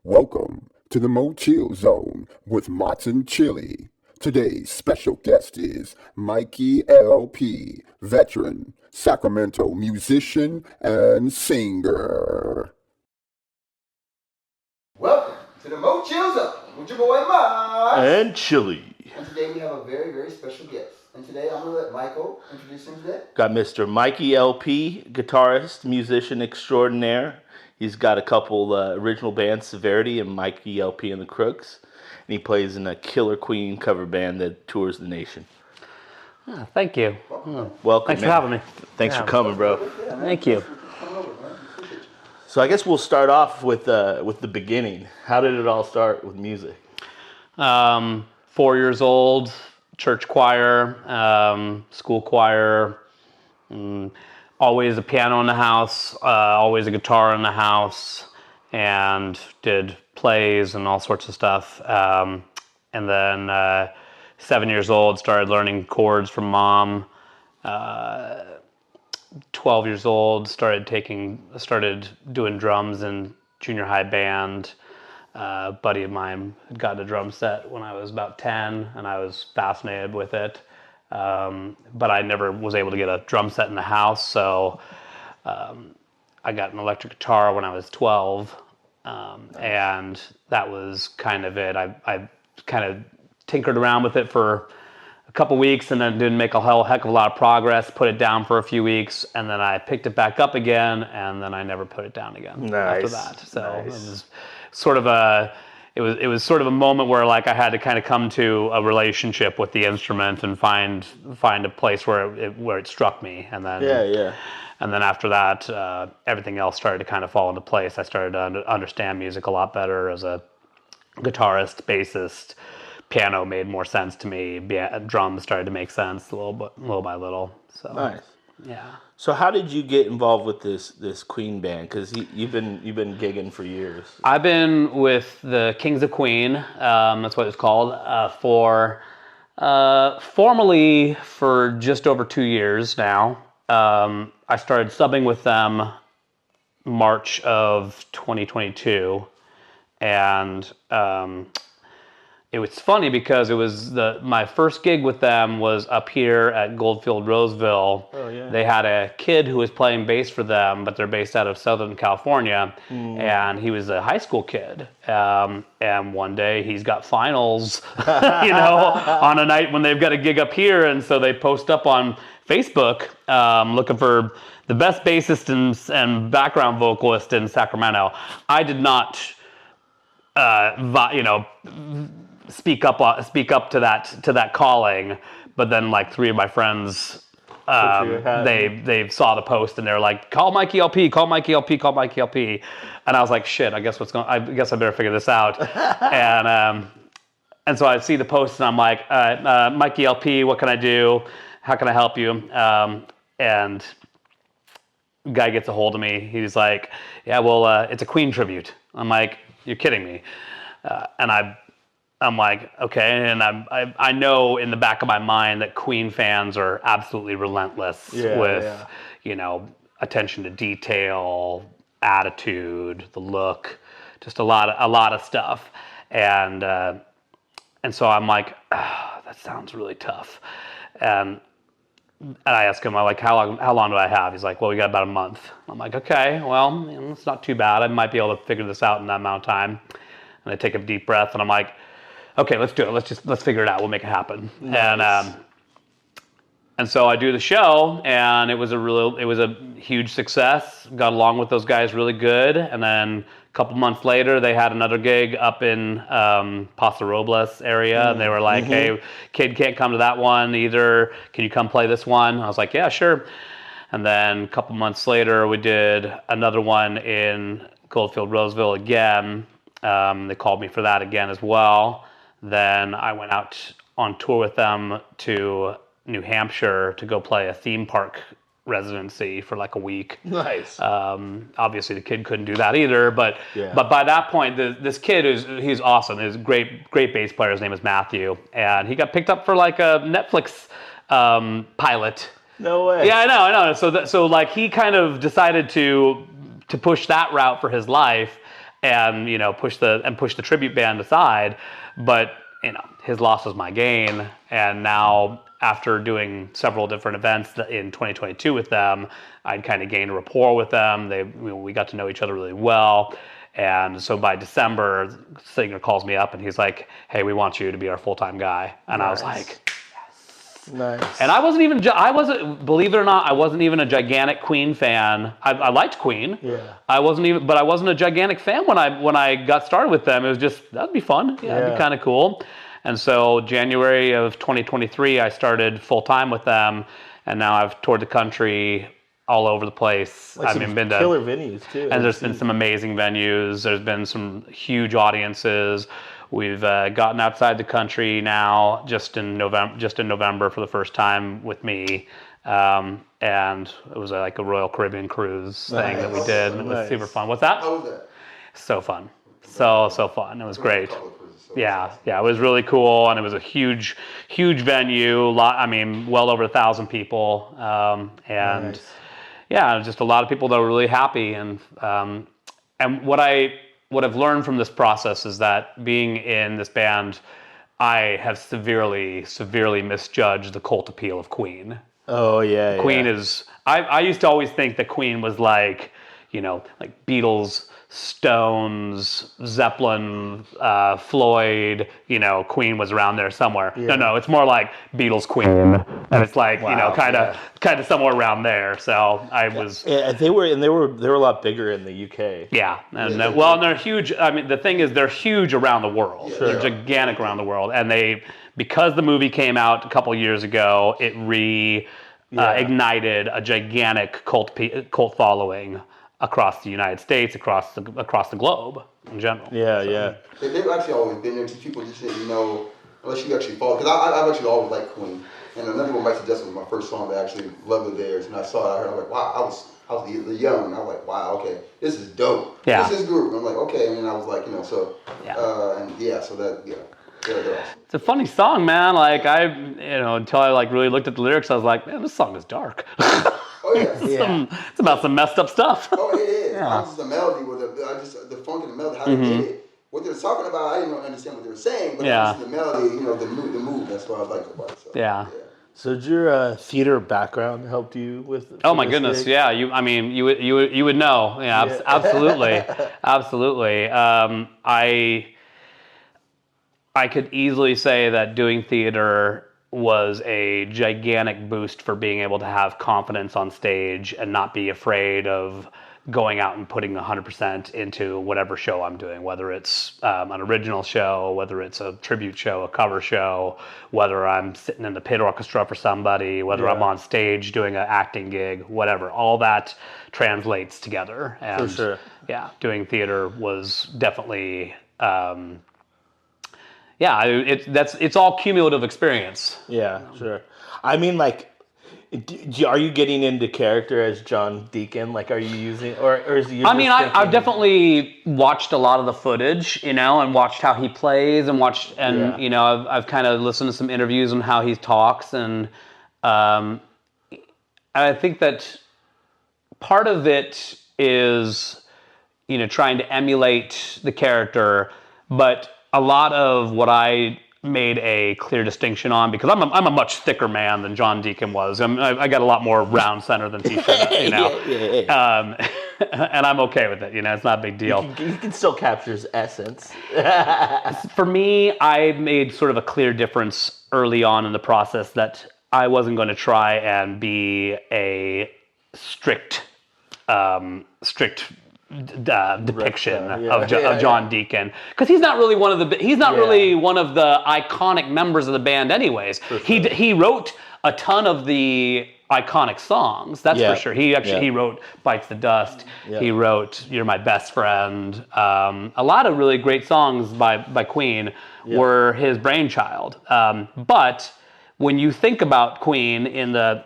Welcome to the MoChill Zone with Motz and Chilly. Today's special guest is Mikey LP, veteran Sacramento musician and singer. Welcome to the MoChill Zone with your boy Motz and Chilly. And today we have a very, very special guest. And today I'm going to let Michael introduce him today. Got Mr. Mikey LP, guitarist, musician extraordinaire. He's got a couple original bands, Severity and Mikey LP and the Krooks. And he plays in a killer Queen cover band that tours the nation. Thank you. Welcome, Thanks for having me. Thanks for coming, bro. Thank you. So I guess we'll start off with the beginning. How did it all start with music? 4 years old, church choir, school choir, always a piano in the house, always a guitar in the house, and did plays and all sorts of stuff. And then 7 years old, started learning chords from mom. 12 years old, started doing drums in junior high band. A buddy of mine had gotten a drum set when I was about 10, and I was fascinated with it. But I never was able to get a drum set in the house, so I got an electric guitar when I was 12, and that was kind of it. I kind of tinkered around with it for a couple weeks and then didn't make a heck of a lot of progress, put it down for a few weeks, and then I picked it back up again, and then I never put it down again after that. So It was sort of it was sort of a moment where like I had to kind of come to a relationship with the instrument and find a place where it struck me, and then and then after that everything else started to kind of fall into place. I started to understand music a lot better as a guitarist, bassist. Piano made more sense to me. Drums started to make sense little by little. So nice. Yeah. So how did you get involved with this Queen band? Because you've been gigging for years. I've been with the Kings of Queen. That's what it's called. Formally for just over 2 years now. I started subbing with them March of 2022, and it was funny because it was my first gig with them was up here at Goldfield Roseville. Oh, yeah. They had a kid who was playing bass for them, but they're based out of Southern California, and he was a high school kid. And one day he's got finals, on a night when they've got a gig up here, and so they post up on Facebook looking for the best bassist and background vocalist in Sacramento. I did not, speak up to that calling, but then like three of my friends they saw the post and they're like, call Mikey LP, call Mikey LP, call Mikey LP, and I was like, shit, I guess I better figure this out. And so I see the post and I'm like, Mikey LP, what can I do? How can I help you? And guy gets a hold of me. He's like, yeah, well, it's a Queen tribute. I'm like, you're kidding me. And I'm like, okay, and I know in the back of my mind that Queen fans are absolutely relentless with attention to detail, attitude, the look, just a lot of stuff, and so I'm like, that sounds really tough, and I ask him, I'm like, how long do I have? He's like, well, we got about a month. I'm like, okay, well, it's not too bad. I might be able to figure this out in that amount of time. And I take a deep breath and I'm like, okay, let's do it. Let's figure it out. We'll make it happen. Nice. And so I do the show, and it was a huge success. Got along with those guys really good. And then a couple months later, they had another gig up in Paso Robles area, and they were like, hey, kid can't come to that one either. Can you come play this one? I was like, yeah, sure. And then a couple months later, we did another one in Goldfield Roseville again. They called me for that again as well. Then I went out on tour with them to New Hampshire to go play a theme park residency for like a week. Nice. Obviously the kid couldn't do that either, but by that point, this kid he's awesome. He's a great bass player. His name is Matthew, and he got picked up for like a Netflix pilot. No way. Yeah, I know. So like he kind of decided to push that route for his life. and push the tribute band aside. But his loss was my gain, and now after doing several different events in 2022 with them, I'd kind of gained a rapport with them. We got to know each other really well. And so by December, Singer calls me up and he's like, "Hey, we want you to be our full-time guy." And I was like, yes. Nice. And I wasn't, believe it or not, I wasn't even a gigantic Queen fan. I liked Queen. Yeah. I wasn't a gigantic fan when I got started with them. It was just, that'd be fun. Yeah, it'd be kind of cool. And so January of 2023, I started full-time with them. And now I've toured the country all over the place. Like been to killer venues too. And there's been some amazing venues. There's been some huge audiences. We've gotten outside the country now just in November for the first time with me. And it was like a Royal Caribbean cruise thing that we did. And it was super fun. What's that? How was that? So fun. So fun. It was great. Yeah, it was really cool, and it was a huge venue. Well over 1,000 people, and nice. Yeah, just a lot of people that were really happy. And what I've learned from this process is that being in this band, I have severely misjudged the cult appeal of Queen. Oh yeah, Queen is. I used to always think that Queen was like Beatles, Stones, Zeppelin, Floyd, Queen was around there somewhere. Yeah. No, it's more like Beatles, Queen, and it's like, kind of somewhere around there. So I was. Yeah, they were a lot bigger in the UK. Yeah, and they're huge. The thing is, they're huge around the world. Yeah, they're gigantic around the world, and because the movie came out a couple years ago, it ignited a gigantic cult following across the United States, across the globe in general. Yeah. They've actually always been there. People just didn't know unless you actually follow. Because I've actually always liked Queen, and another one, Mike Suggested, was my first song that I actually loved of theirs. And I saw it, I heard, I'm like, wow. I was the young, and I was like, wow, okay, this is dope. Yeah. This is group. I'm like, okay, and then I was like, so they're awesome. It's a funny song, man. Like until I really looked at the lyrics, I was like, man, this song is dark. Oh yeah. It's about some messed up stuff. Oh, it is. Yeah. Just the melody with the funk and the melody, how they did it. What they were talking about, I didn't understand what they were saying, but the melody, the mood. That's what I liked about it. So, yeah. So did your theater background helped you with? Oh my goodness, gig? Yeah. You would know. Yeah, absolutely, absolutely. I could easily say that doing theater was a gigantic boost for being able to have confidence on stage and not be afraid of going out and putting 100% into whatever show I'm doing, whether it's an original show, whether it's a tribute show, a cover show, whether I'm sitting in the pit orchestra for somebody, whether I'm on stage doing an acting gig, whatever. All that translates together. And for sure. Yeah, doing theater was definitely... it's all cumulative experience. Yeah, sure. Are you getting into character as John Deacon? Like, are you using, or is you? I've definitely watched a lot of the footage, and watched how he plays, and I've kind of listened to some interviews on how he talks, and I think that part of it is, trying to emulate the character, but a lot of what I made a clear distinction on, because I'm a much thicker man than John Deacon was. I got a lot more round center than T-shirt, Yeah. And I'm okay with it. It's not a big deal. You can still capture his essence. For me, I made sort of a clear difference early on in the process that I wasn't going to try and be a strict depiction of John Deacon, because he's not really one of the iconic members of the band anyways. Sure. He wrote a ton of the iconic songs, that's for sure. He wrote Bites the Dust. He wrote You're My Best Friend. A lot of really great songs by Queen were his brainchild. But when you think about Queen in the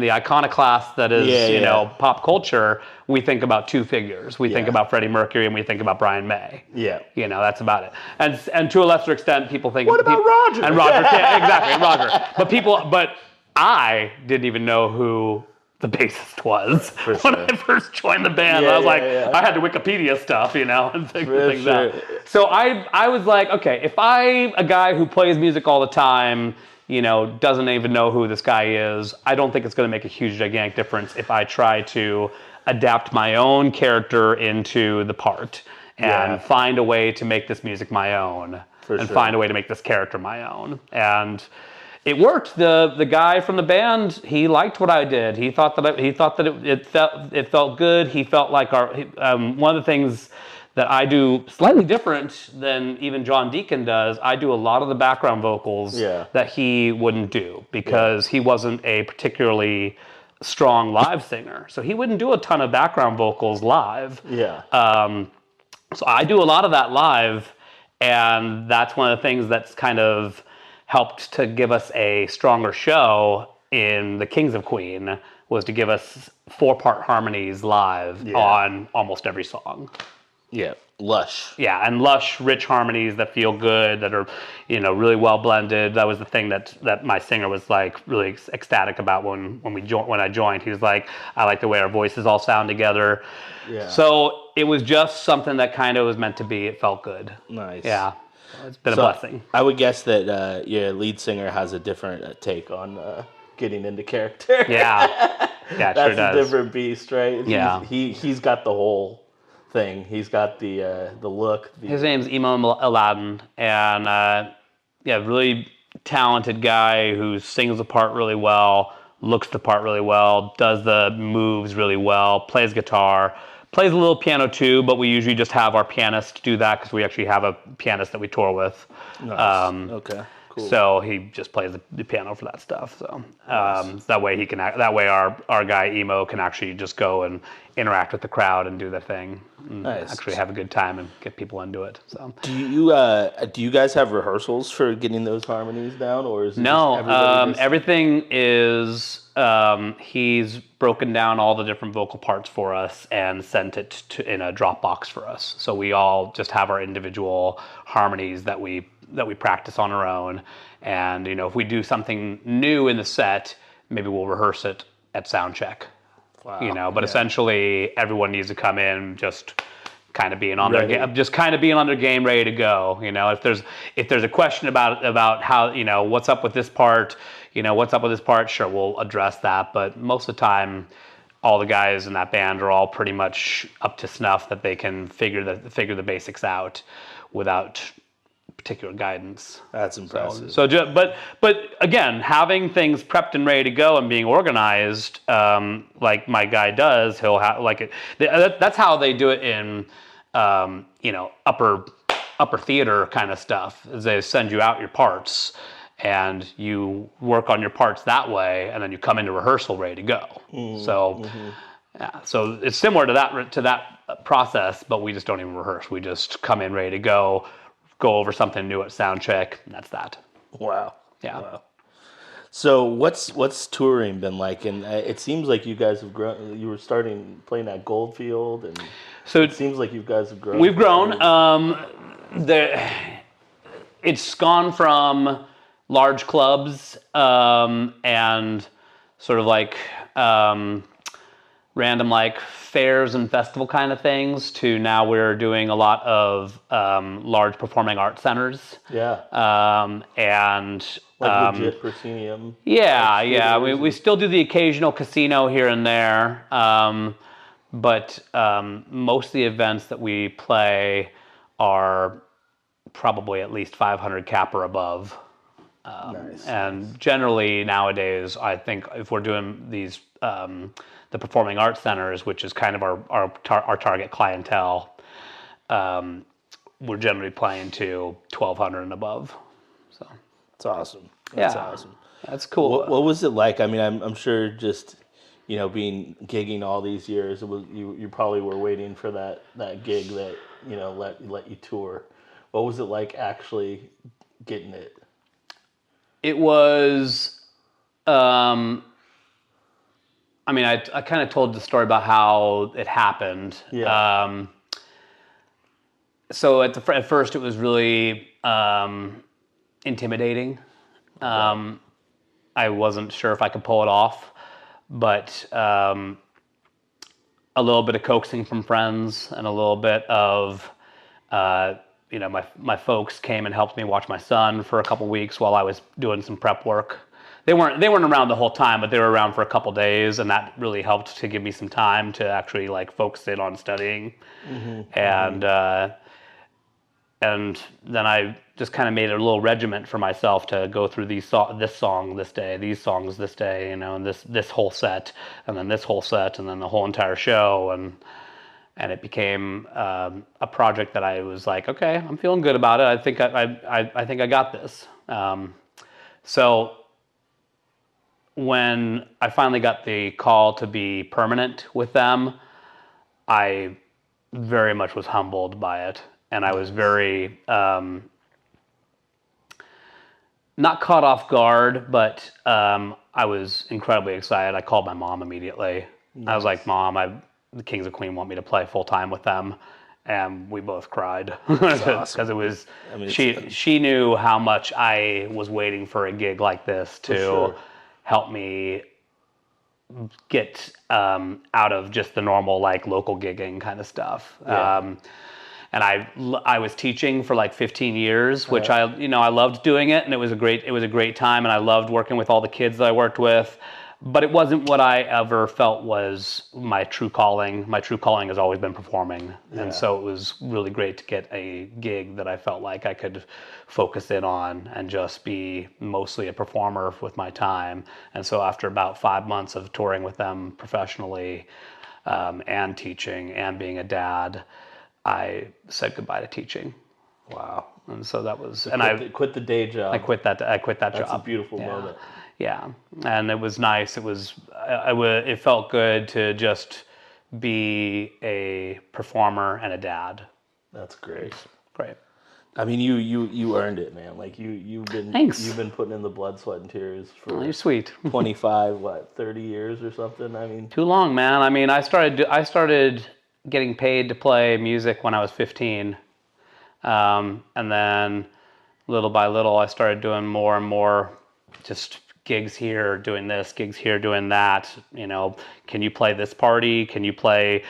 iconoclast that is pop culture, we think about two figures. We think about Freddie Mercury and we think about Brian May. Yeah, that's about it. And to a lesser extent, people think what about Roger? And Roger, exactly, Roger. But I didn't even know who the bassist was For when sure. I first joined the band. Yeah, I was like, yeah. I had to Wikipedia stuff, and For things sure. out. So I was like, okay, if a guy who plays music all the time, doesn't even know who this guy is, I don't think it's going to make a huge, gigantic difference if I try to adapt my own character into the part and find a way to make this music my own find a way to make this character my own. And it worked. The guy from the band, he liked what I did. He thought that it felt good. He felt like one of the things that I do slightly different than even John Deacon does. I do a lot of the background vocals that he wouldn't do because he wasn't a particularly strong live singer. So he wouldn't do a ton of background vocals live. Yeah. So I do a lot of that live, and that's one of the things that's kind of helped to give us a stronger show in the Kings of Queen, was to give us 4-part harmonies live on almost every song. Yeah, lush. Yeah, and lush, rich harmonies that feel good, that are, really well blended. That was the thing that my singer was like really ecstatic about when I joined. He was like, I like the way our voices all sound together. Yeah. So it was just something that kind of was meant to be. It felt good. Nice. Yeah, it's been a blessing. I would guess that your lead singer has a different take on getting into character. Yeah, it sure does. That's a different beast, right? Yeah. He's got the whole thing. He's got the look. His name's Emo Aladdin, and really talented guy who sings the part really well, looks the part really well, does the moves really well, plays guitar, plays a little piano too, but we usually just have our pianist do that because we actually have a pianist that we tour with. Nice. Okay. Cool. So he just plays the piano for that stuff. So that way he can. That way our guy Emo can actually just go and interact with the crowd and do the thing. And actually have a good time and get people into it. So do you guys have rehearsals for getting those harmonies down, or is it no? Everything is. He's broken down all the different vocal parts for us and sent it in a Dropbox for us. So we all just have our individual harmonies that we practice on our own. And, if we do something new in the set, maybe we'll rehearse it at sound check. Wow. But essentially everyone needs to come in just kind of being on their game, ready to go. If there's a question about how, what's up with this part, sure, we'll address that. But most of the time, all the guys in that band are all pretty much up to snuff that they can figure the basics out without particular guidance. That's impressive. But again, having things prepped and ready to go and being organized, like my guy does, he'll have that's how they do it in upper theater kind of stuff. Is they send you out your parts and you work on your parts that way, and then you come into rehearsal ready to go. So it's similar to that process, but we just don't even rehearse. We just come in ready to go over something new at sound check, and that's that. Wow. Yeah. Wow. So what's touring been like? And it seems like you guys have grown. You were starting playing at Goldfield, and so it seems like you guys have grown. We've grown. It's gone from large clubs and sort of like random like fairs and festival kind of things to now we're doing a lot of large performing arts centers. Yeah. And like legit proscenium. Yeah. We still do the occasional casino here and there. But most of the events that we play are probably at least 500 cap or above. Nice. And generally nowadays, I think if we're doing these the performing arts centers, which is kind of our target clientele, we're generally playing to 1,200 and above. So it's awesome. That's awesome. That's cool. What was it like? I mean, I'm sure just being gigging all these years, it was you probably were waiting for that gig that let you tour. What was it like actually getting it? It was. I kind of told the story about how it happened. Yeah. So at first it was really intimidating. I wasn't sure if I could pull it off, but a little bit of coaxing from friends and a little bit of, my folks came and helped me watch my son for a couple weeks while I was doing some prep work. They weren't around the whole time, but they were around for a couple days, and that really helped to give me some time to actually focus in on studying. And then I just kind of made a little regiment for myself to go through this song this day, these songs this day, and this whole set, and then this whole set, and then the whole entire show, and it became a project that I was like, okay, I'm feeling good about it. I think I got this. So when I finally got the call to be permanent with them, I very much was humbled by it. And I was very, not caught off guard, but I was incredibly excited. I called my mom immediately. Nice. I was like, Mom, the Kings of Queen want me to play full time with them. And we both cried. Because it was, she knew how much I was waiting for a gig like this to help me get out of just the normal local gigging kind of stuff. Yeah. And I was teaching for 15 years, which I loved doing it, and it was a great time, and I loved working with all the kids that I worked with. But it wasn't what I ever felt was my true calling. My true calling has always been performing, and so it was really great to get a gig that I felt like I could focus in on and just be mostly a performer with my time. And so after about 5 months of touring with them professionally, and teaching and being a dad, I said goodbye to teaching. Wow. And so that was, I quit the day job. I quit that job. That's a beautiful moment. Yeah. And it was nice. It felt good to just be a performer and a dad. That's great. Great. I mean, you earned it, man. You've been Thanks. You've been putting in the blood, sweat, and tears for you're sweet. 25, 30 years or something. I mean, too long, man. I mean, I started getting paid to play music when I was 15. And then little by little, I started doing more and more just gigs here, doing this, gigs here, doing that. Can you play this party? Can you play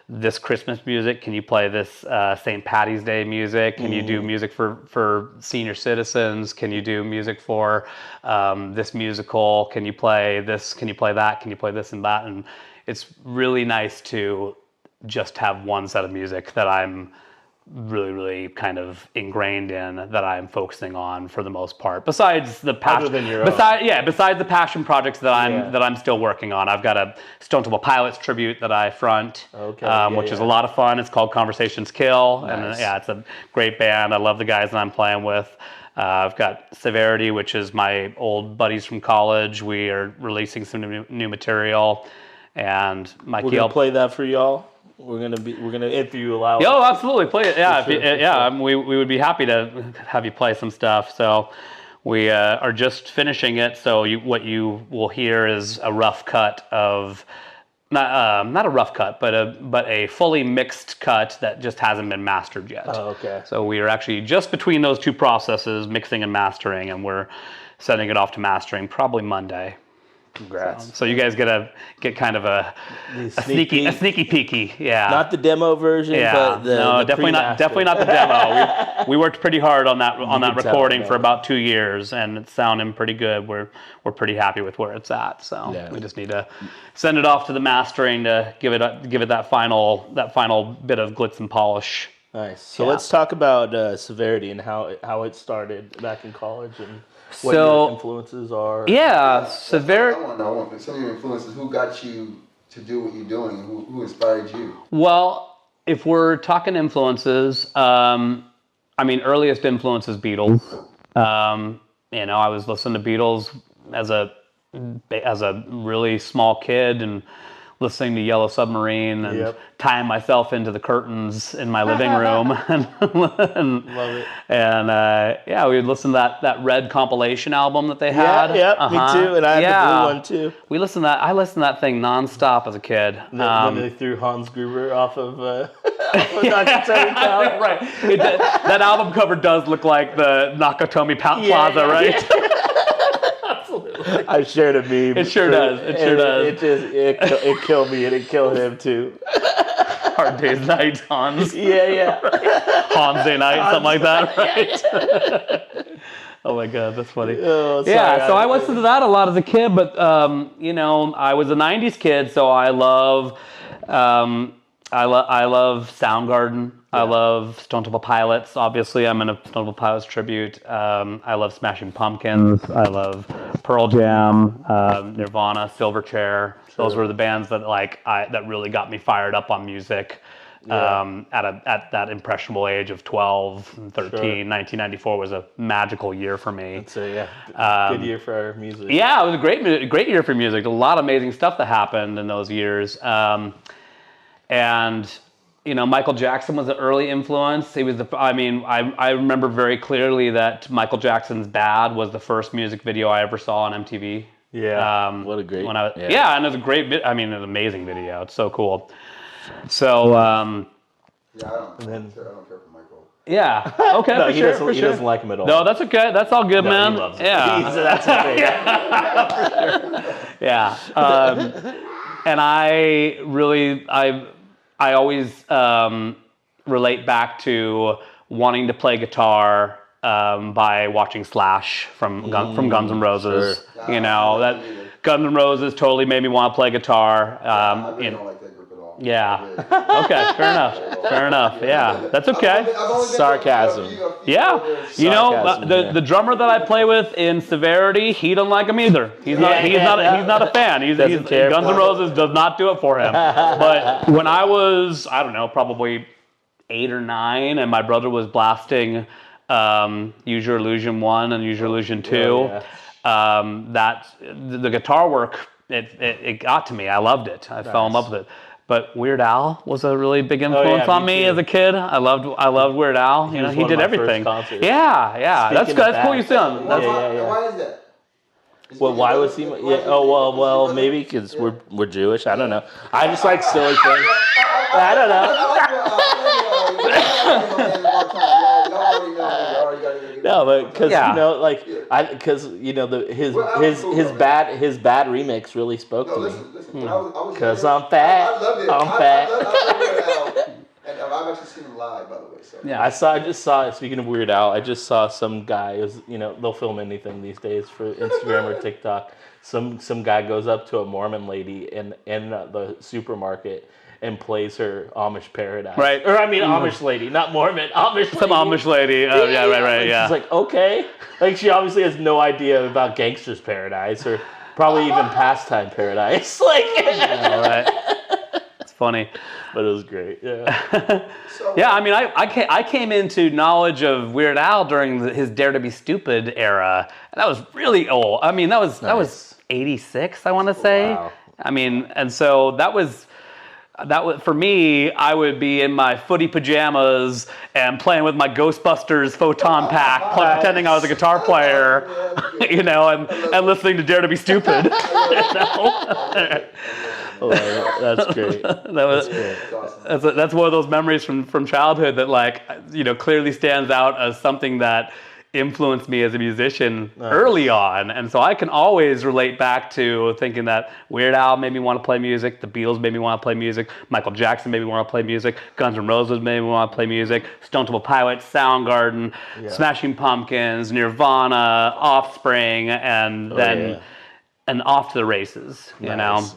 this Christmas music? Can you play this St. Patty's Day music? Can you do music for senior citizens? Can you do music for this musical? Can you play this? Can you play that? Can you play this and that? And it's really nice to just have one set of music that I'm really, really kind of ingrained in, that I'm focusing on for the most part. Besides the passion, besides the passion projects that I'm still working on. I've got a Stone Temple Pilots tribute that I front, which is a lot of fun. It's called Conversations Kill, and it's a great band. I love the guys that I'm playing with. I've got Severity, which is my old buddies from college. We are releasing some new material, and Mikey LP. We're gonna play that for y'all. We're gonna if you allow. Yo, absolutely, play it. Yeah, we would be happy to have you play some stuff. So we are just finishing it. So what you will hear is a rough cut of not a rough cut, but a fully mixed cut that just hasn't been mastered yet. Oh, okay. So we are actually just between those two processes, mixing and mastering, and we're sending it off to mastering probably Monday. Congrats. So you guys get kind of a sneaky peeky, yeah. Not the demo version, but the definitely not the demo. We worked pretty hard on that recording for about 2 years, and it's sounding pretty good. We're pretty happy with where it's at. So we just need to send it off to the mastering to give it that final bit of glitz and polish. Nice. So let's talk about Severity and how it started back in college and what your influences are. Yeah, Severity. I want to know some of your influences. Who got you to do what you're doing? Who inspired you? Well, if we're talking influences, earliest influence is Beatles. I was listening to Beatles as a really small kid and listening to Yellow Submarine and tying myself into the curtains in my living room. and Love it. And we would listen to that Red compilation album that they had. Yeah, me too. And I had the blue one too. I listened to that thing nonstop as a kid. When they threw Hans Gruber off of Nakatomi Plaza. Right. That album cover does look like the Nakatomi Plaza, right? Absolutely. I shared a meme. It sure does. It sure does. It killed me and it killed him too. Hard Day's Night, Hans. Yeah. Hans Day Night, something like that, right? Oh my God, that's funny. Oh, sorry, yeah, so I listened to that a lot as a kid, but I was a '90s kid, so I love Soundgarden. Yeah. I love Stone Temple Pilots. Obviously, I'm in a Stone Temple Pilots tribute. I love Smashing Pumpkins. I love Pearl Jam, Nirvana, Silverchair. Sure. Those were the bands that that really got me fired up on music. Yeah. At that impressionable age of 12 and 13, sure. 1994 was a magical year for me. That's good year for our music. Yeah, it was a great year for music. A lot of amazing stuff that happened in those years. And Michael Jackson was an early influence. He was I remember very clearly that Michael Jackson's Bad was the first music video I ever saw on MTV. Yeah, what a great. And it was a great. It was an amazing video. It's so cool. So. I don't care for Michael. Yeah. Okay. No, for he sure. doesn't. He doesn't like him at all. No, that's okay. That's all good, man. He loves him. Yeah. That's okay. Yeah. And I always relate back to wanting to play guitar by watching Slash from Guns N' Roses. Sure. That Guns N' Roses totally made me want to play guitar. I really don't like that group at all. Yeah. Okay. Fair enough. Yeah. That's okay. Sarcasm. Yeah. The drummer that I play with in Severity, he doesn't like him either. He's not a fan. He's Guns N' Roses does not do it for him. But when I was, I don't know, probably 8 or 9, and my brother was blasting Use Your Illusion 1 and Use Your Illusion 2, that the guitar work, it got to me. I loved it. I fell in love with it. But Weird Al was a really big influence on me as a kid. I loved Weird Al. He did everything. Yeah. That's good. That's cool. You see him. Why is that? Well, why was he? Yeah. Oh well, maybe because we're Jewish. I don't know. I just like silly things. I don't know. No, but because his bad remix really spoke to me. Because I'm fat. I'm fat. And I've actually seen him live, by the way. So. Yeah, I just saw. Speaking of Weird Al, I just saw some guy. They'll film anything these days for Instagram or TikTok. Some guy goes up to a Mormon lady in the supermarket and plays her Amish Paradise. Right. Or Amish lady, not Mormon. Amish lady. Some Amish lady. Right. Yeah. She's like, okay. She obviously has no idea about Gangster's Paradise or probably even Pastime Paradise. Right. It's funny. But it was great. Yeah. I came into knowledge of Weird Al during his Dare to Be Stupid era. And that was really old. That was 86, I want to say. Wow. And so that was for me. I would be in my footy pajamas and playing with my Ghostbusters photon pack, pretending I was a guitar player, and listening to Dare to Be Stupid. Oh, that's great. That's one of those memories from childhood that clearly stands out as something that influenced me as a musician early on. And so I can always relate back to thinking that Weird Al made me want to play music, the Beatles made me want to play music, Michael Jackson made me want to play music, Guns N' Roses made me want to play music, Stone Temple Pilots, Soundgarden, Smashing Pumpkins, Nirvana, Offspring, and then and off to the races, Nice.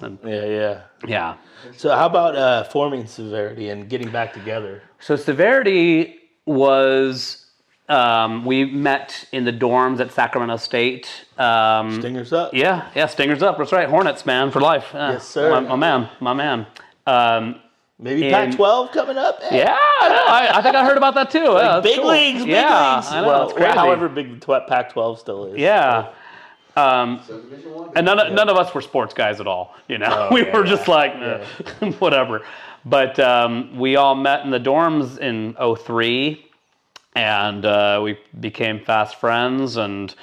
Yeah. So how about forming Severity and getting back together? So Severity was... we met in the dorms at Sacramento State. Stingers up. Yeah, Stingers up. That's right. Hornets, man, for life. Yes, sir. My man. Maybe Pac-12 coming up. Yeah, I think I heard about that too. Big cool. leagues. I know, it's crazy. However big the Pac-12 still is. Yeah. And none of us were sports guys at all. We were just whatever. But we all met in the dorms in 2003. And we became fast friends, and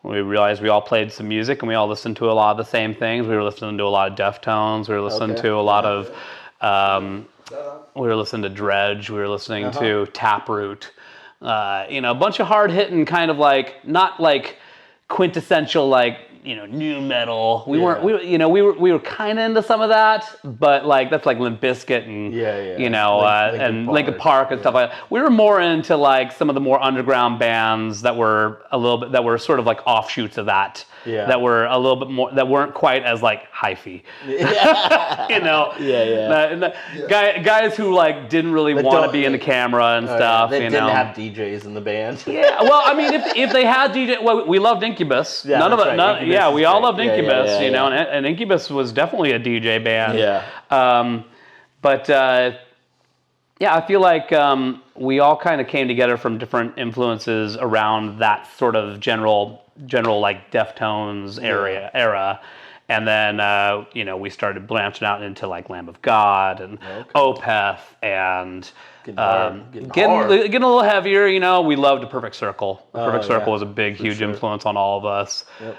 we realized we all played some music, and we all listened to a lot of the same things. We were listening to a lot of Deftones. We were listening to a lot of... we were listening to Dredge. We were listening to Taproot. A bunch of hard-hitting kind of not quintessential nu metal. We weren't. We were kind of into some of that, but like that's like Limp Bizkit and and Linkin Park and stuff like that. We were more into like some of the more underground bands that were sort of like offshoots of that. Yeah. That were a little bit more, that weren't quite as like hyphy. Guys who like didn't really want to be in the camera and stuff. They didn't have DJs in the band. Yeah, well, I mean, if they had DJ, well, we loved Incubus. Yeah, none of it. Right. We all loved Incubus. And Incubus was definitely a DJ band. Yeah. I feel like we all kind of came together from different influences around that sort of general like Deftones era. And then, we started branching out into like Lamb of God and Opeth and getting a little heavier. We loved A Perfect Circle. A Perfect Circle was a big, huge influence on all of us. Yep.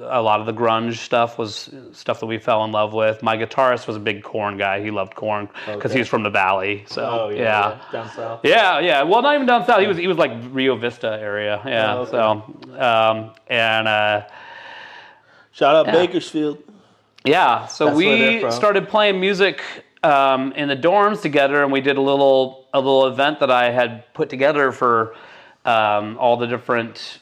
A lot of the grunge stuff was stuff that we fell in love with. My guitarist was a big Korn guy. He loved Korn because he was from the Valley. So down south. Yeah. Well, not even down south. He was like Rio Vista area. Yeah. Shout out Bakersfield. Yeah. So we started playing music in the dorms together, and we did a little event that I had put together for all the different.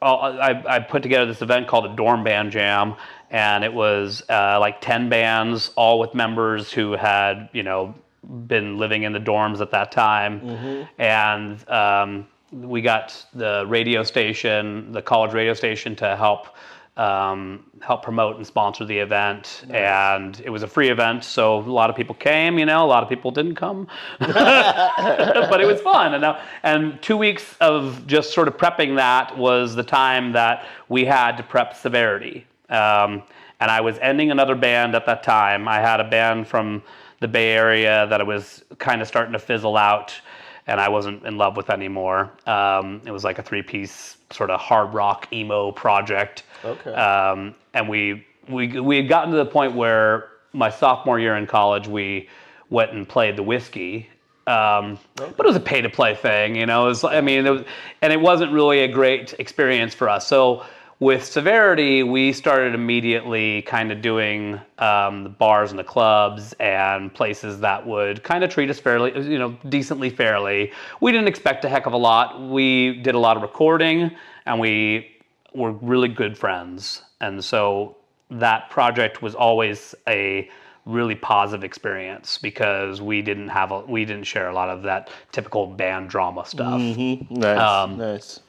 I put together this event called a Dorm Band Jam, and it was like 10 bands, all with members who had, been living in the dorms at that time. Mm-hmm. And we got the radio station, the college radio station, to help promote and sponsor the event. Nice. And it was a free event, so a lot of people came, a lot of people didn't come. But it was fun. And 2 weeks of just sort of prepping that was the time that we had to prep Severity. And I was ending another band at that time. I had a band from the Bay Area that I was kind of starting to fizzle out, and I wasn't in love with anymore. It was like a 3-piece sort of hard rock emo project. Okay. And we had gotten to the point where my sophomore year in college, we went and played the Whiskey. But it was a pay-to-play thing, It was, and it wasn't really a great experience for us. So with Severity, we started immediately kind of doing the bars and the clubs and places that would kind of treat us fairly, decently fairly. We didn't expect a heck of a lot. We did a lot of recording, and we were really good friends. And so that project was always a really positive experience because we didn't share a lot of that typical band drama stuff. Mm-hmm. Nice.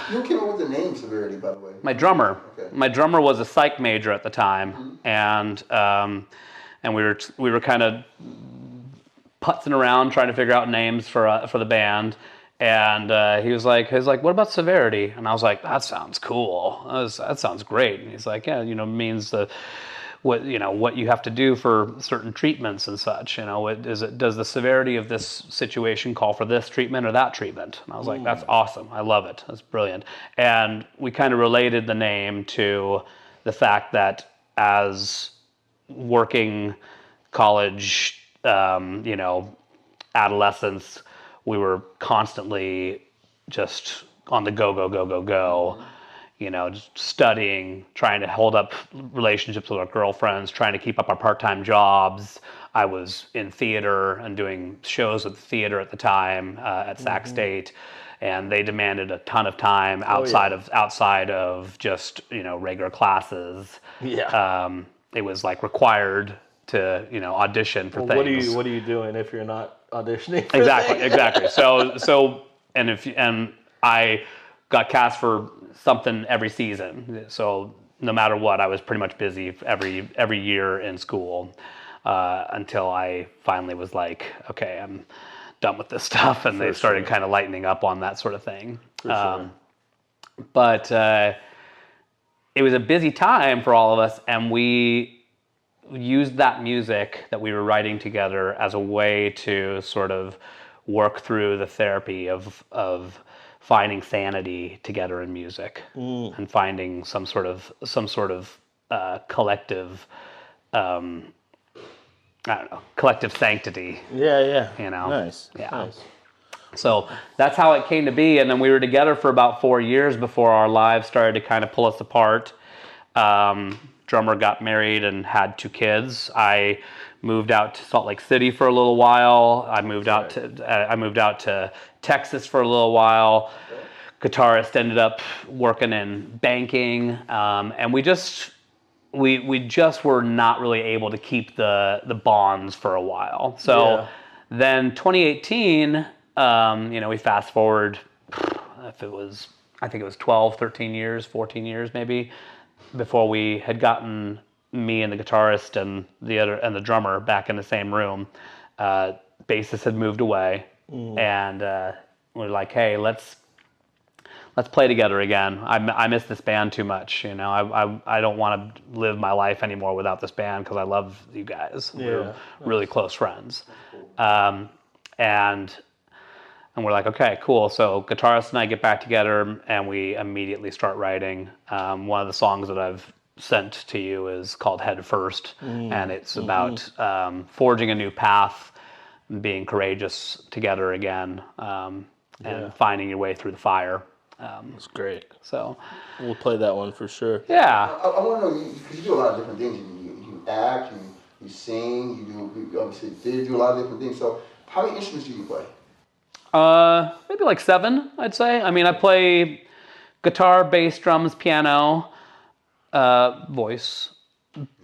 Who came up with the name Severity, by the way? My drummer. Okay. My drummer was a psych major at the time, mm-hmm. and we were kind of putzing around trying to figure out names for the band. And he was like, what about Severity? And I was like, that sounds cool. That sounds great. And he's like, yeah, means what you have to do for certain treatments and such. Does the severity of this situation call for this treatment or that treatment? And I was like, that's awesome. I love it. That's brilliant. And we kind of related the name to the fact that as working college, adolescents, we were constantly just on the go, just studying, trying to hold up relationships with our girlfriends, trying to keep up our part-time jobs. I was in theater and doing shows with the theater at the time at Sac mm-hmm. State, and they demanded a ton of time outside of just regular classes. Yeah, it was like required to audition for things. What are you doing if you're not auditioning? Exactly. So and I got cast for something every season. So no matter what, I was pretty much busy every year in school until I finally was like, okay, I'm done with this stuff, and they started kind of lightening up on that sort of thing. But it was a busy time for all of us, and we used that music that we were writing together as a way to sort of work through the therapy of finding sanity together in music and finding some sort of collective collective sanctity. Yeah. Nice. Yeah. Nice. So that's how it came to be. And then we were together for about 4 years before our lives started to kind of pull us apart. Drummer got married and had 2 kids. I moved out to Salt Lake City for a little while. I moved out to Texas for a little while. Guitarist ended up working in banking, and we just were not really able to keep the bonds for a while. So then 2018, we fast forward, I think it was 12, 13 years, 14 years maybe, before we had gotten me and the guitarist and the drummer back in the same room. Bassist had moved away, and we're like, hey, let's play together again. I miss this band too much. I don't want to live my life anymore without this band because I love you guys. We're really close friends. And we're like, okay, cool. So guitarist and I get back together and we immediately start writing. One of the songs that I've sent to you is called Head First. And it's about forging a new path, being courageous together again, and finding your way through the fire. That's great. So we'll play that one for sure. Yeah. I want to know, because you do a lot of different things. You act, you sing, you obviously do a lot of different things. So how many instruments do you play? Maybe like 7, I'd say. I mean, I play guitar, bass, drums, piano, voice.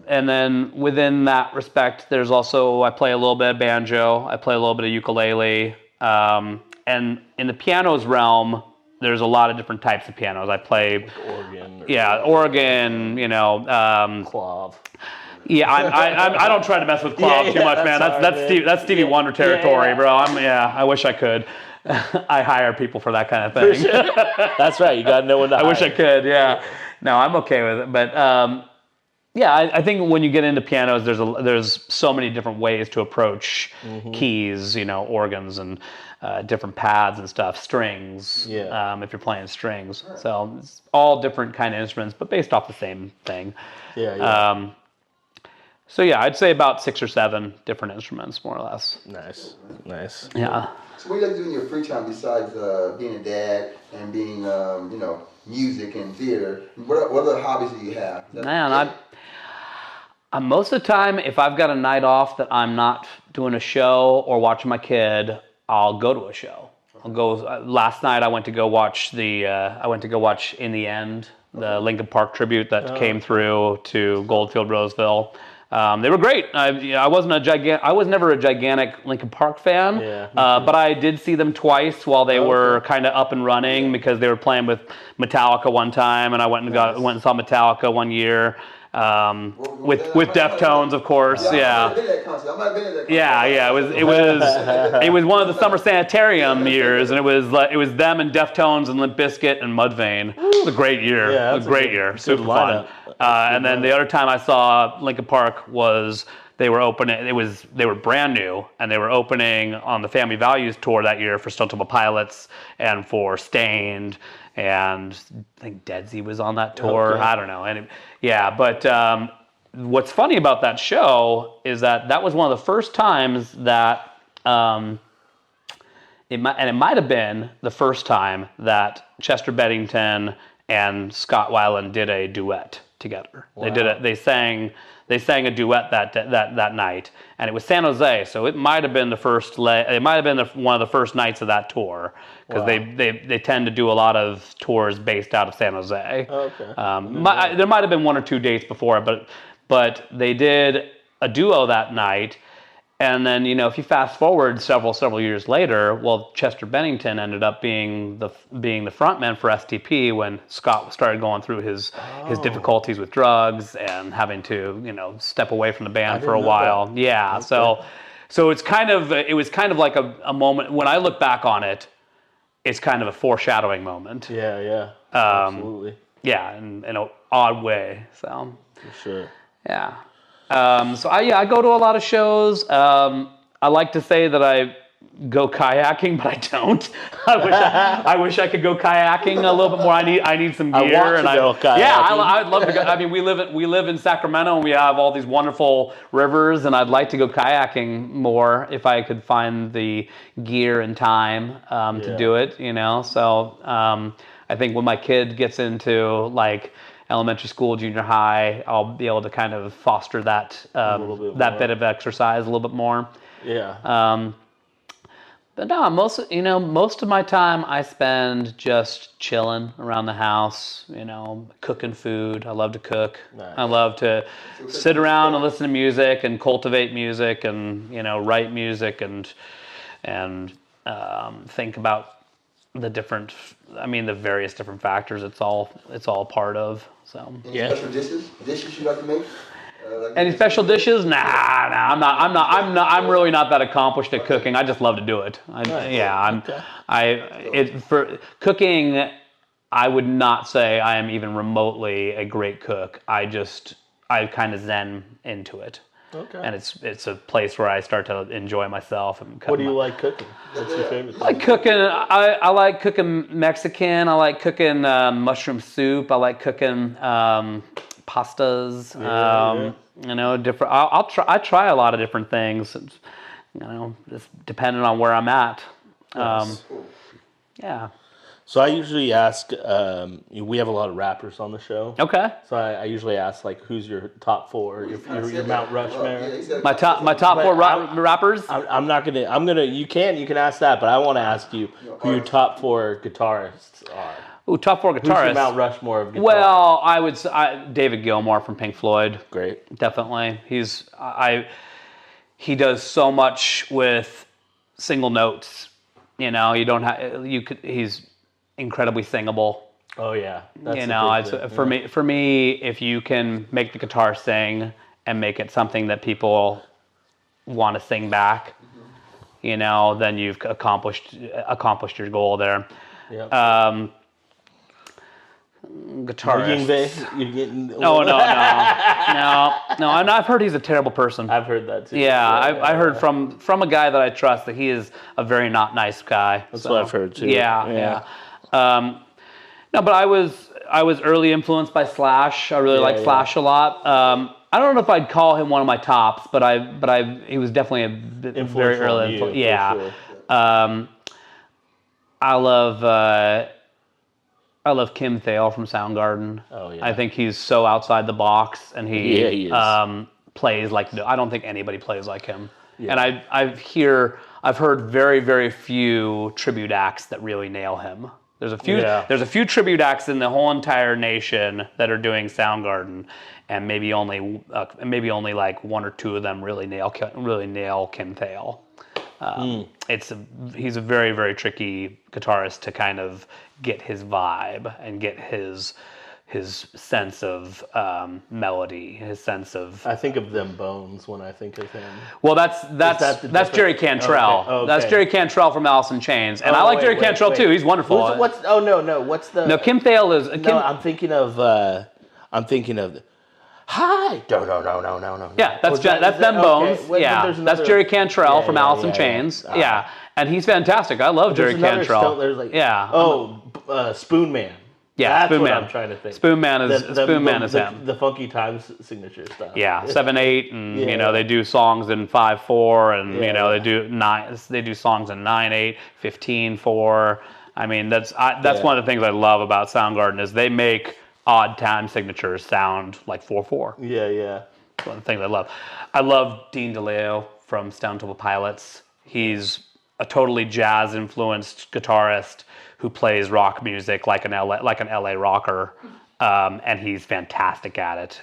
And then within that respect, there's also, I play a little bit of banjo, I play a little bit of ukulele. And in the piano's realm, there's a lot of different types of pianos. I play like organ. Organ, clav. Yeah, I don't try to mess with clav too much, man. That's Stevie Wonder territory, bro. I wish I could. I hire people for that kind of thing. Sure. That's right. You gotta know when to hire. I wish I could. Yeah. No, I'm okay with it, but I think when you get into pianos, there's so many different ways to approach keys, organs and different pads and stuff, strings. If you're playing strings, so it's all different kind of instruments, but based off the same thing. So I'd say about 6 or 7 different instruments, more or less. Nice. Yeah. So what do you like to do in your free time besides being a dad and being, music and theater? What other hobbies do you have? Man, I'm most of the time, if I've got a night off that I'm not doing a show or watching my kid, I'll go to a show. I'll go. Last night I went to go watch In the End, the Linkin Park tribute that came through to Goldfield Roseville. They were great. I was never a gigantic Linkin Park fan, but I did see them twice while they were kind of up and running because they were playing with Metallica one time, and I went and saw Metallica one year with Deftones, of course. I might have been at that concert. It was one of the Summer Sanitarium years, and it was them and Deftones and Limp Bizkit and Mudvayne. It was a great year. Yeah, Super fun. And then the other time I saw Linkin Park was they were brand new, and they were opening on the Family Values tour that year for Stone Temple Pilots and for Stained, and I think Dead Z was on that tour. I don't know. But what's funny about that show is that was one of the first times that it might have been the first time that Chester Bennington and Scott Weiland did a duet together. Wow. They sang a duet that night, and it was San Jose. So it might have been one of the first nights of that tour, because they tend to do a lot of tours based out of San Jose. There might have been 1 or 2 dates before it, but they did a duo that night. And then, if you fast forward several years later, Chester Bennington ended up being the frontman for STP when Scott started going through his difficulties with drugs and having to, step away from the band for a while. That. Yeah. Okay. So it was kind of like a moment. When I look back on it, it's kind of a foreshadowing moment. Yeah. Absolutely. Yeah, in an odd way. So. For sure. Yeah. I go to a lot of shows. I like to say that go kayaking, but I don't. I wish I could go kayaking a little bit more. I need some gear. Go kayaking. Yeah, I'd love to go. I mean, we live in Sacramento, and we have all these wonderful rivers, and I'd like to go kayaking more if I could find the gear and time to do it. So I think when my kid gets into like elementary school, junior high, I'll be able to kind of foster that bit of exercise a little bit more. Yeah. But no, most of my time I spend just chilling around the house, cooking food. I love to cook. Nice. I love to sit around and listen to music and cultivate music and, write music and think about the various different factors it's all part of. So Any special dishes you like to make? Any special dishes? Nah. I'm really not that accomplished at cooking. I just love to do it. For cooking, I would not say I am even remotely a great cook. I kind of zen into it. Okay. And it's a place where I start to enjoy myself. What do you like cooking? What's your favorite thing? I like cooking. I like cooking Mexican. I like cooking mushroom soup. I like cooking pastas. Different. I try a lot of different things. Just depending on where I'm at. Yeah. So I usually ask. We have a lot of rappers on the show. Okay. So I usually ask like, who's your top four? Your Mount Rushmore. My top four rappers. I'm not gonna. I'm gonna. You can ask that, but I want to ask you who your top four guitarists are. Ooh, top four guitarists. Who's your Mount Rushmore of guitarists? Well, I would say David Gilmour from Pink Floyd. Great. Definitely. He does so much with single notes. He's incredibly singable. Oh yeah. That's for me, if you can make the guitar sing and make it something that people want to sing back, then you've accomplished your goal there. Yeah. Guitarist. You're getting. No. I've heard he's a terrible person. I've heard that too. Yeah, I heard from a guy that I trust that he is a very not nice guy. That's what I've heard too. Yeah. No, but I was early influenced by Slash. I really like Slash a lot. I don't know if I'd call him one of my tops, but he was definitely a very early influence. Yeah. Sure. I love Kim Thale from Soundgarden. Oh yeah. I think he's so outside the box, and he is. Plays like I don't think anybody plays like him. Yeah. And I've heard very, very few tribute acts that really nail him. There's a few tribute acts in the whole entire nation that are doing Soundgarden, and maybe only like one or two of them really nail Kim Thale. He's a very, very tricky guitarist to kind of get his vibe and get his sense of melody, his sense of. I think of Them Bones when I think of him. Well, that's Jerry Cantrell. Okay. That's Jerry Cantrell from Alice in Chains, and I like Jerry Cantrell too. He's wonderful. What's the? No, Kim Thale is. I'm thinking of. Hi. No. Yeah, that's Them Bones. Okay. Yeah, that's Jerry Cantrell from Alice in Chains. Yeah, and he's fantastic. I love Jerry Cantrell. Spoon Man. Yeah, that's Spoon what Man. I'm trying to think. Spoon Man is him. The Funky Times signature stuff. Yeah, 7/8, and they do songs in 5/4, and they do songs in 9/8, 15/4. I mean, that's one of the things I love about Soundgarden is they make odd time signatures sound like 4/4. Yeah. It's one of the things I love. I love Dean DeLeo from Stone Temple Pilots. He's a totally jazz influenced guitarist who plays rock music like an LA rocker, and he's fantastic at it.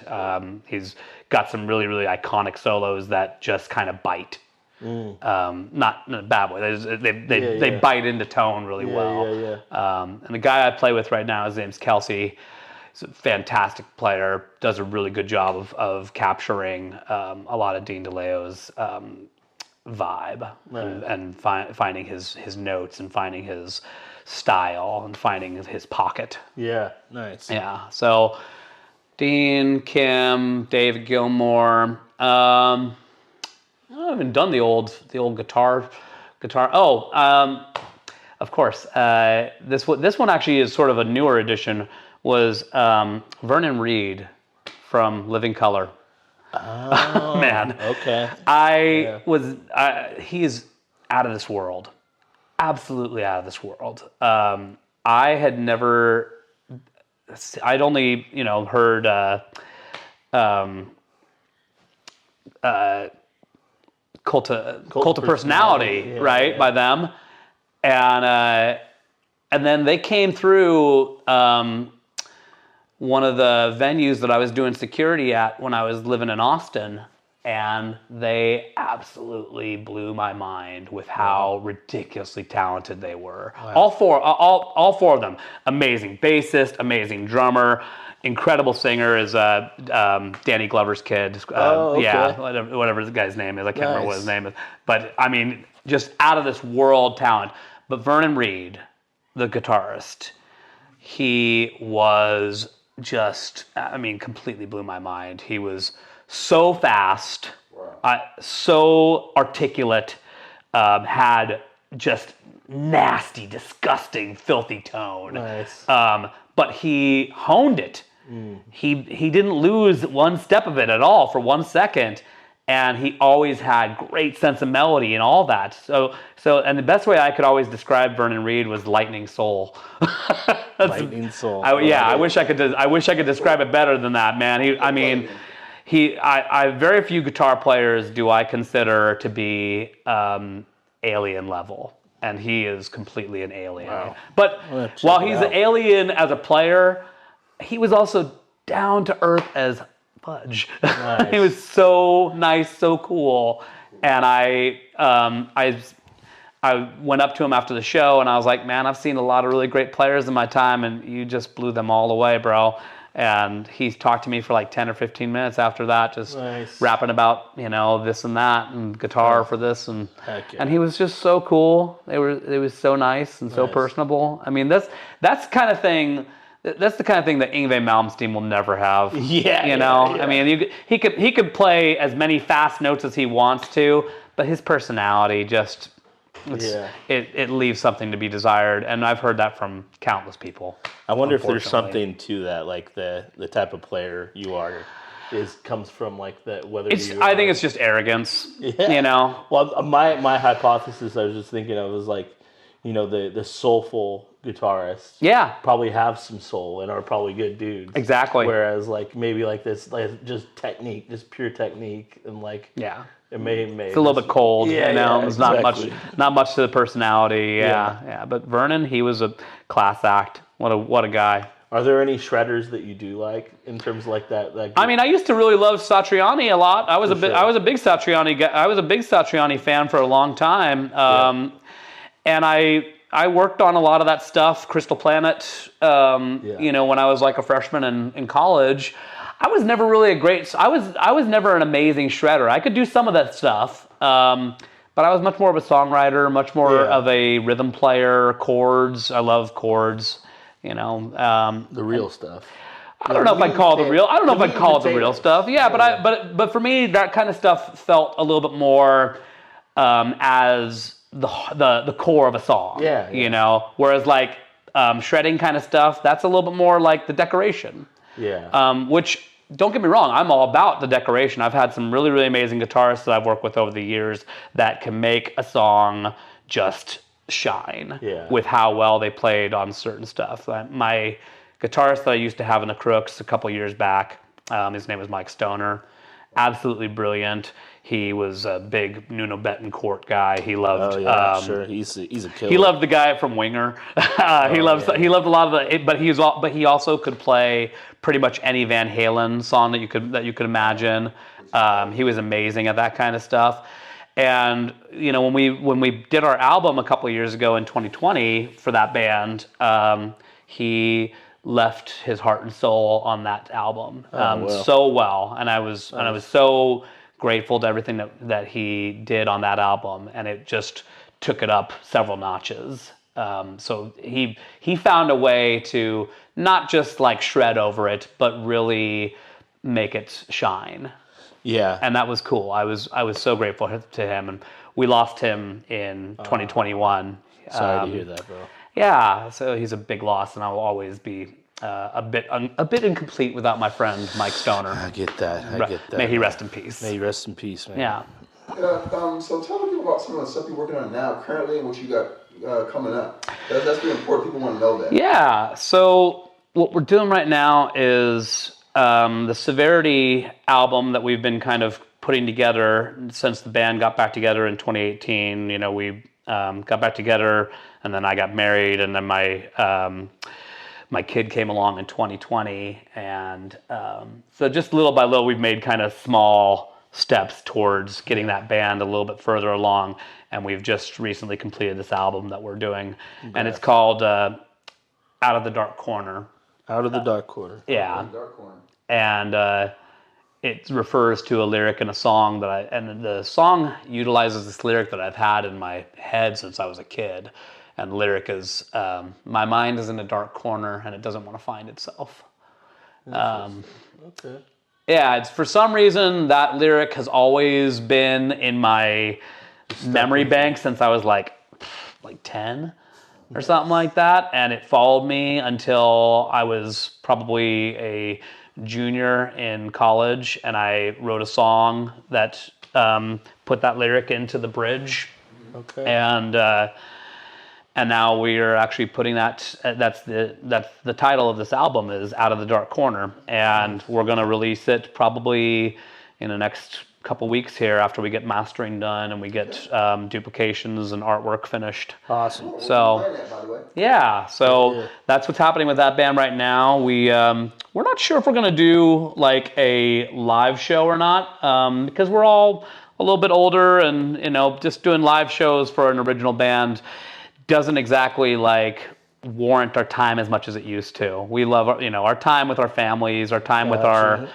He's got some really, really iconic solos that just kind of bite. Not in a bad way. They bite into tone really well. And the guy I play with right now, his name's Kelsey. He's a fantastic player. Does a really good job of capturing a lot of Dean DeLeo's vibe and finding his notes and finding his style and finding his pocket. Yeah, nice. Yeah. So Dean, Kim, David Gilmour. I haven't done the old guitar guitar. Of course. This one actually is sort of a newer edition. Was Vernon Reid from Living Colour. Oh, man. Okay. He's out of this world. Absolutely out of this world. I'd only, heard Cult of Personality, right, by them. And then they came through one of the venues that I was doing security at when I was living in Austin, and they absolutely blew my mind with how ridiculously talented they were. Wow. All four of them. Amazing bassist, amazing drummer, incredible singer is Danny Glover's kid. Okay. Yeah, whatever the guy's name is. I can't remember what his name is. But I mean, just out of this world talent. But Vernon Reid, the guitarist, he was just, completely blew my mind. He was so fast, so articulate, had just nasty, disgusting, filthy tone. Nice. But he honed it. He didn't lose one step of it at all for 1 second. And he always had great sense of melody and all that. So, and the best way I could always describe Vernon Reid was lightning soul. Lightning soul. I wish I could describe it better than that, man. Very few guitar players do I consider to be alien level, and he is completely an alien. Wow. But while he's an alien as a player, he was also down to earth as fudge. Nice. He was so nice, so cool, and I went up to him after the show and I was like, man, I've seen a lot of really great players in my time, and you just blew them all away, bro. And he talked to me for like 10 or 15 minutes after that, just rapping about, this and that and guitar for this. And he was just so cool. It was so nice and so personable. I mean, that's the kind of thing that Yngwie Malmsteen will never have. I mean, he could play as many fast notes as he wants to, but his personality just it leaves something to be desired, and I've heard that from countless people. I wonder if there's something to that, like the type of player you are comes from like that. I think it's just arrogance. Well, my hypothesis I was just thinking of was like, the soulful guitarists probably have some soul and are probably good dudes. Exactly. Whereas like maybe like this, like just technique, just pure technique, and like it may it's a little bit cold. It's exactly. not much to the personality. Yeah. But Vernon, he was a class act. What a guy. Are there any shredders that you do like in terms of like that? I mean, I used to really love Satriani a lot. I was a big Satriani guy. I was a big Satriani fan for a long time. And I worked on a lot of that stuff, Crystal Planet, when I was like a freshman in college. I was never really I was never an amazing shredder. I could do some of that stuff, but I was much more of a songwriter, much more of a rhythm player, chords. I love chords, the real stuff. I don't know if I'd call it the real. I don't know if I'd call it the real stuff. Yeah, but for me, that kind of stuff felt a little bit more as the core of a song. Whereas like shredding kind of stuff, that's a little bit more like the decoration. Which, don't get me wrong, I'm all about the decoration. I've had some really, really amazing guitarists that I've worked with over the years that can make a song just shine with how well they played on certain stuff. My guitarist that I used to have in the Krooks a couple years back, his name was Mike Stoner. Absolutely brilliant. He was a big Nuno Betancourt guy. He loved. Sure. He's a killer. He loved the guy from Winger. He loved a lot of the. But he also could play pretty much any Van Halen song that you could imagine. He was amazing at that kind of stuff. And when we did our album a couple of years ago in 2020 for that band, he left his heart and soul on that album so well, and I was so grateful to everything that he did on that album, and it just took it up several notches. So he found a way to not just like shred over it, but really make it shine. And that was cool. I was so grateful to him. And we lost him in 2021. Sorry to hear that, bro. Yeah, so he's a big loss, and I will always be a bit incomplete without my friend Mike Stoner. I get that. May he rest in peace. May he rest in peace, man. Yeah. So tell me about some of the stuff you're working on now, currently, and what you got coming up. That's really important. People want to know that. Yeah. So what we're doing right now is the Severity album that we've been kind of putting together since the band got back together in 2018. You know, we got back together, and then I got married, and then my kid came along in 2020, and so just little by little, we've made kind of small steps towards getting that band a little bit further along, and we've just recently completed this album that we're doing, and it's called Out of the Dark Corner. Out of the Dark Corner. Yeah. Dark Corner. And it refers to a lyric in a song and the song utilizes this lyric that I've had in my head since I was a kid. And the lyric is, my mind is in a dark corner and it doesn't want to find itself. Okay. Yeah, it's for some reason that lyric has always been in my memory bank since I was like 10 or something like that. And it followed me until I was probably a junior in college, and I wrote a song that put that lyric into the bridge. Okay. And now we are actually putting that's the title of this album is Out of the Dark Corner, and we're going to release it probably in the next couple weeks here after we get mastering done and we get duplications and artwork finished. Awesome. So yeah, so that's what's happening with that band right now. We're not sure if we're going to do like a live show or not, because we're all a little bit older, and just doing live shows for an original band doesn't exactly like warrant our time as much as it used to. We love our time with our families, our time with our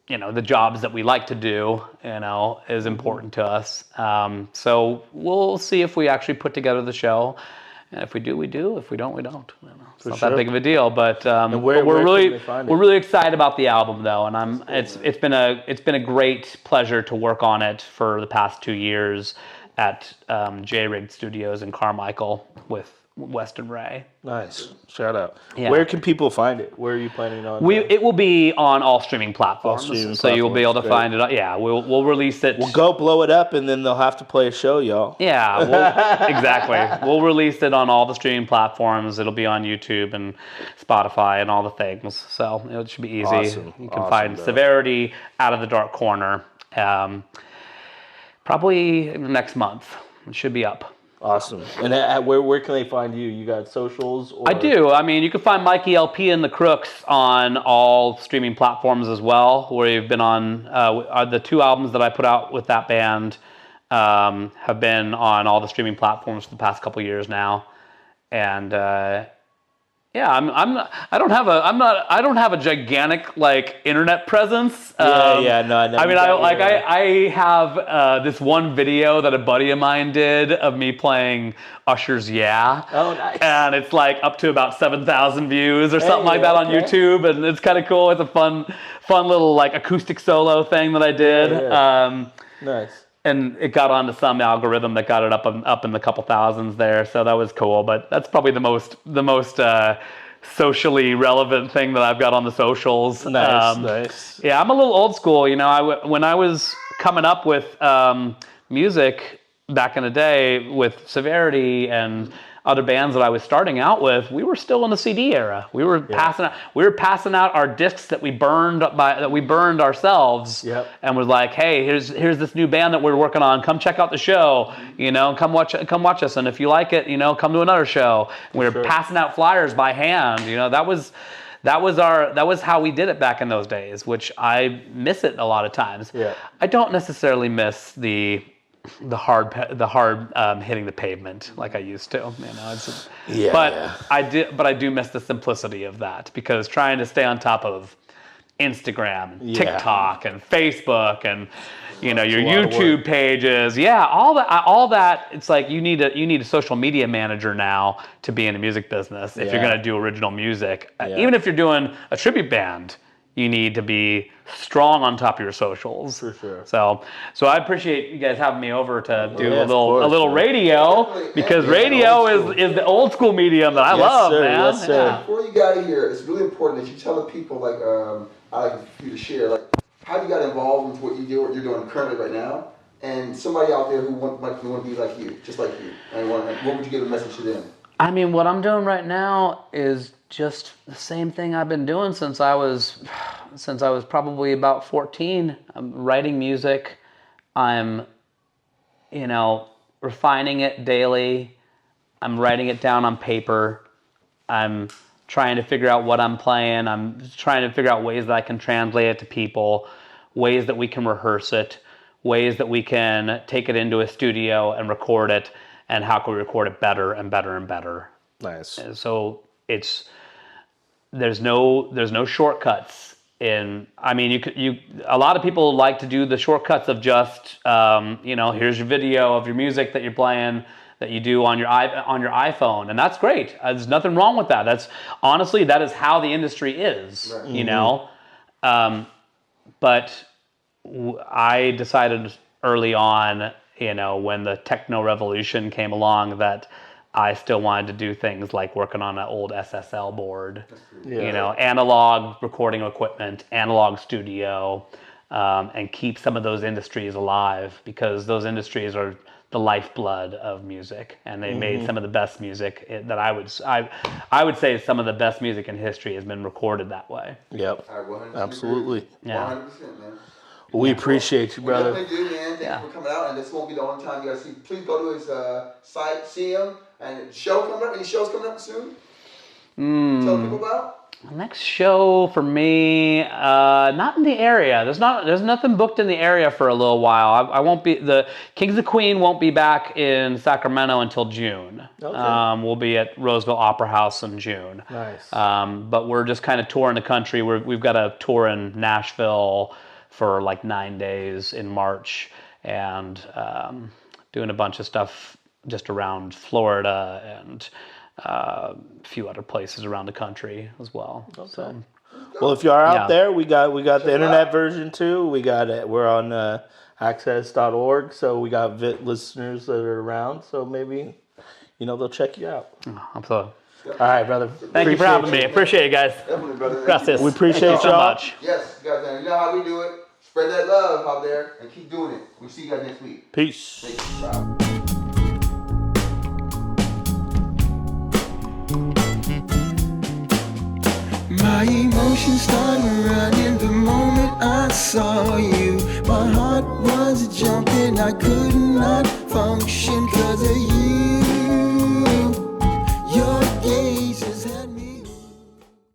the jobs that we like to do, is important to us. So we'll see if we actually put together the show. And if we do, we do. If we don't, we don't. It's not that big of a deal. But we're really excited about the album, though, and it's been a great pleasure to work on it for the past 2 years at J-Rig Studios in Carmichael with Weston Ray. Nice. Shout out. Yeah. Where can people find it? Where are you planning on? It will be on all streaming platforms. So you'll be able to find it. Yeah, we'll release it. We'll go blow it up, and then they'll have to play a show, y'all. Yeah, exactly. We'll release it on all the streaming platforms. It'll be on YouTube and Spotify and all the things. So it should be easy. Awesome. You can find Severity, Out of the Dark Corner. Probably next month. It should be up. Awesome. And where can they find you? You got socials? Or? I do. I mean, you can find Mikey LP and the Krooks on all streaming platforms as well, where we've been on the 2 albums that I put out with that band have been on all the streaming platforms for the past couple years now. And I don't have a gigantic like internet presence. I have this one video that a buddy of mine did of me playing Usher's "Yeah." Oh, nice. And it's like up to about 7,000 views or something like that on YouTube, and it's kind of cool. It's a fun little like acoustic solo thing that I did. Nice. And it got onto some algorithm that got it up in the couple thousands there, so that was cool. But that's probably the most socially relevant thing that I've got on the socials. Nice. Yeah, I'm a little old school. When I was coming up with music back in the day with Severity and other bands that I was starting out with, we were still in the CD era. We were passing out our discs that we burned ourselves. Yep. And was like, hey, here's this new band that we're working on. Come check out the show. Come watch us. And if you like it, come to another show. And we were passing out flyers by hand. That was how we did it back in those days, which I miss it a lot of times. Yeah. I don't necessarily miss the hard hitting the pavement like I used to, I do miss the simplicity of that, because trying to stay on top of Instagram and TikTok and Facebook and your YouTube pages, all that, it's like you need a social media manager now to be in the music business if you're going to do original music. Even if you're doing a tribute band, you need to be strong on top of your socials. For sure. So I appreciate you guys having me over to do Yeah, a of course, little man. radio, Definitely. because And radio old is the old school medium that I Yes, love, sir. man. Yes, sir. Yeah. Before you got here, it's really important that you tell the people, like, I like for you to share, like, how you got involved with what you're doing currently right now, and somebody out there who might want to be like you, just like you, and what would you give a message to them? I mean, what I'm doing right now is just the same thing I've been doing since I was probably about 14. I'm writing music. I'm, refining it daily. I'm writing it down on paper. I'm trying to figure out what I'm playing. I'm trying to figure out ways that I can translate it to people, ways that we can rehearse it, ways that we can take it into a studio and record it, and how can we record it better and better and better. Nice. So there's no shortcuts in. I mean, a lot of people like to do the shortcuts of just here's your video of your music that you're playing that you do on your iPhone, and that's great. There's nothing wrong with that. That is how the industry is. Right. But I decided early on, when the techno revolution came along, that I still wanted to do things like working on an old SSL board, analog recording equipment, analog studio, and keep some of those industries alive, because those industries are the lifeblood of music, and they made some of the best music that I would say some of the best music in history has been recorded that way. Yep. I 100% Absolutely. agree. 100%, man. We appreciate you, brother. We definitely do, man. Thank you for coming out, and this won't be the only time you guys see. Please go to his site, see him, and show coming up. Any shows coming up soon? Tell people about. Next show for me, not in the area. There's nothing booked in the area for a little while. I won't be. The Kings of Queen won't be back in Sacramento until June. Okay. We'll be at Roseville Opera House in June. Nice. But we're just kind of touring the country. We've got a tour in Nashville for like 9 days in March, and doing a bunch of stuff just around Florida and a few other places around the country as well. Okay. So, well, if you are out there, we got the internet version too. We got it. We're on access.org, so we got listeners that are around. So maybe they'll check you out. Absolutely. All right, brother. Thank you for having me. Appreciate it, guys. Definitely, brother. Gracias. We appreciate you so much. Yes, you guys. You know how we do it. Spread that love out there and keep doing it. We'll see you guys next week. Peace. Thank you. Bye. My emotions started running the moment I saw you. My heart was jumping, I could not function 'cause of you.